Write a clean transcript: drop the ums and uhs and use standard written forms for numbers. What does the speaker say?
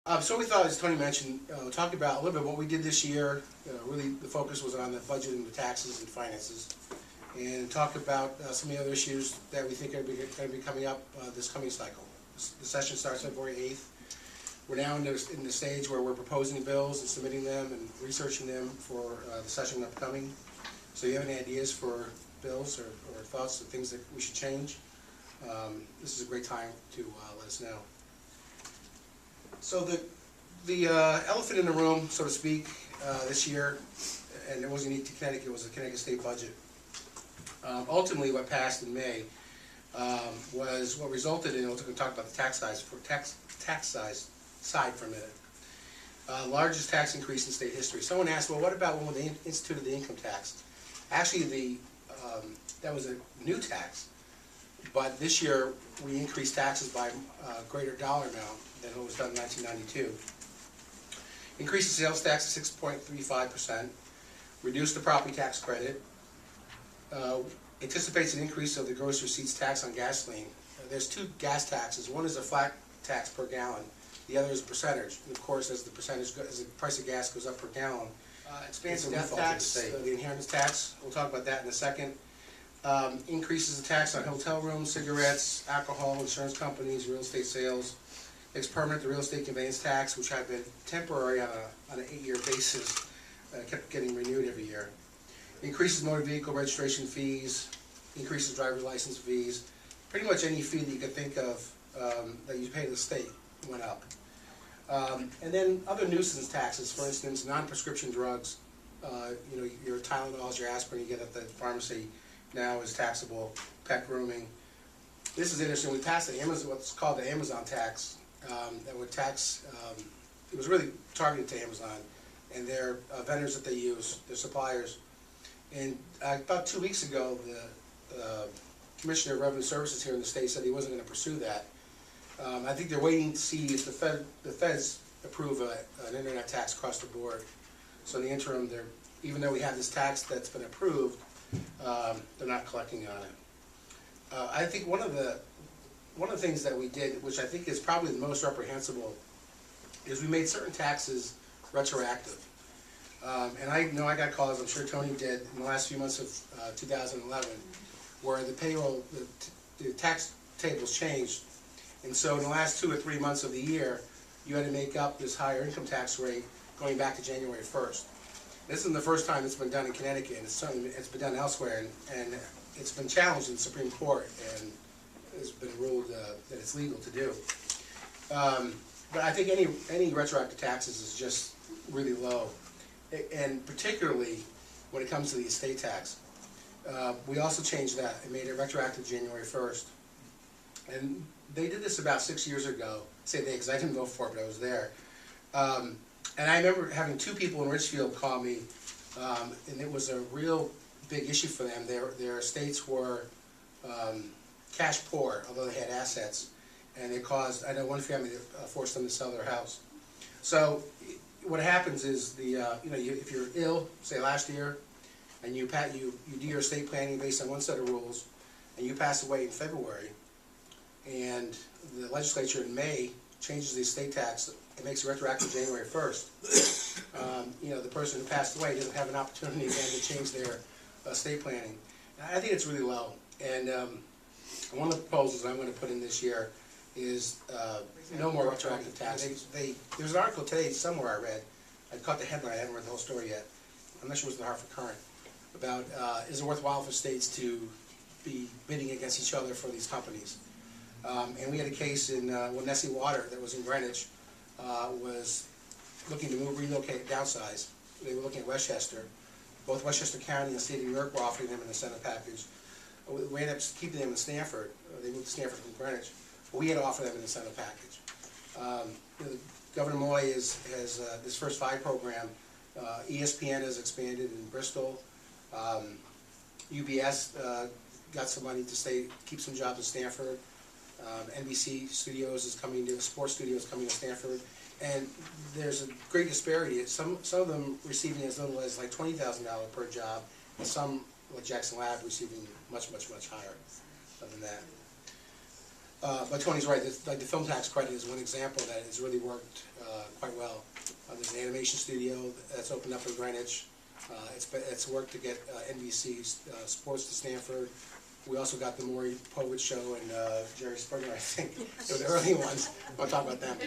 So we thought, as Tony mentioned, talk about a little bit what we did this year. Really, the focus was on the budget and the taxes and finances, and talk about some of the other issues that we think are going to be coming up this coming cycle. The session starts February 8th. We're now in the stage where we're proposing bills and submitting them and researching them for the session upcoming. So if you have any ideas for bills or thoughts or things that we should change, this is a great time to let us know. So the elephant in the room, so to speak, this year, and it wasn't unique to Connecticut, it was the Connecticut state budget. Ultimately, what passed in May was what resulted in, we're going to talk about the tax size side for a minute. Largest tax increase in state history. Someone asked, well, what about when they instituted the income tax? Actually, that was a new tax, but this year we increased taxes by a greater dollar amount than what was done in 1992. Increased the sales tax to 6.35%, reduced the property tax credit, anticipates an increase of the gross receipts tax on gasoline. There's two gas taxes. One is a flat tax per gallon. The other is a percentage. And of course, as the price of gas goes up per gallon, expands the death tax, the inheritance tax. We'll talk about that in a second. Increases the tax on hotel rooms, cigarettes, alcohol, insurance companies, real estate sales. Makes permanent the real estate conveyance tax, which had been temporary on an 8-year basis, kept getting renewed every year. Increases motor vehicle registration fees, increases driver's license fees. Pretty much any fee that you could think of that you pay to the state went up. And then other nuisance taxes, for instance, non-prescription drugs, your Tylenols, your aspirin you get at the pharmacy now is taxable, pet grooming. This is interesting. We passed what's called the Amazon tax. That would tax, it was really targeted to Amazon and their vendors that they use, their suppliers. And about 2 weeks ago, the Commissioner of Revenue Services here in the state said he wasn't going to pursue that. I think they're waiting to see if the feds approve an internet tax across the board. So in the interim, even though we have this tax that's been approved, they're not collecting on it. I think one of the things that we did, which I think is probably the most reprehensible, is we made certain taxes retroactive. And I know I got calls, I'm sure Tony did, in the last few months of 2011, where the tax tables changed. And so in the last 2 or 3 months of the year, you had to make up this higher income tax rate going back to January 1st. This isn't the first time it's been done in Connecticut, and it's been done elsewhere, and it's been challenged in the Supreme Court, and it's been ruled that it's legal to do. But I think any retroactive taxes is just really low, and particularly when it comes to the estate tax. We also changed that and made it retroactive January 1st. And they did this about 6 years ago. I say they because I didn't vote for it, but I was there. And I remember having 2 people in Ridgefield call me, and it was a real big issue for them. Their estates were cash poor, although they had assets, and they caused, I know one family forced them to sell their house. So what happens is if you're ill, say last year, and you do your estate planning based on one set of rules, and you pass away in February, and the legislature in May changes the estate tax, it makes it retroactive January 1st. The person who passed away doesn't have an opportunity again to change their estate planning. I think it's really low, and one of the proposals I'm going to put in this year is no more retroactive taxes. There's an article today somewhere I read. I caught the headline. I haven't read the whole story yet. I'm not sure it was the Hartford Current, about is it worthwhile for states to be bidding against each other for these companies. And we had a case in Nessie Water that was in Greenwich, was looking to relocate, downsize. They were looking at Westchester. Both Westchester County and the state of New York were offering them an incentive package. We ended up keeping them in Stamford. They moved to Stamford from Greenwich. But we had to offer them an incentive package. Governor Moy has this First 5 program. ESPN has expanded in Bristol. UBS got some money to keep some jobs in Stamford. NBC Studios is coming to, sports studios coming to Stanford, and there's a great disparity. Some of them receiving as little as like $20,000 per job, and some, like Jackson Lab, receiving much higher than that. But Tony's right, like the film tax credit is one example that has really worked quite well. There's an animation studio that's opened up in Greenwich. It's worked to get NBC Sports to Stanford. We also got the Maury Povich show and Jerry Springer, I think. They were the early ones. I'll talk about them.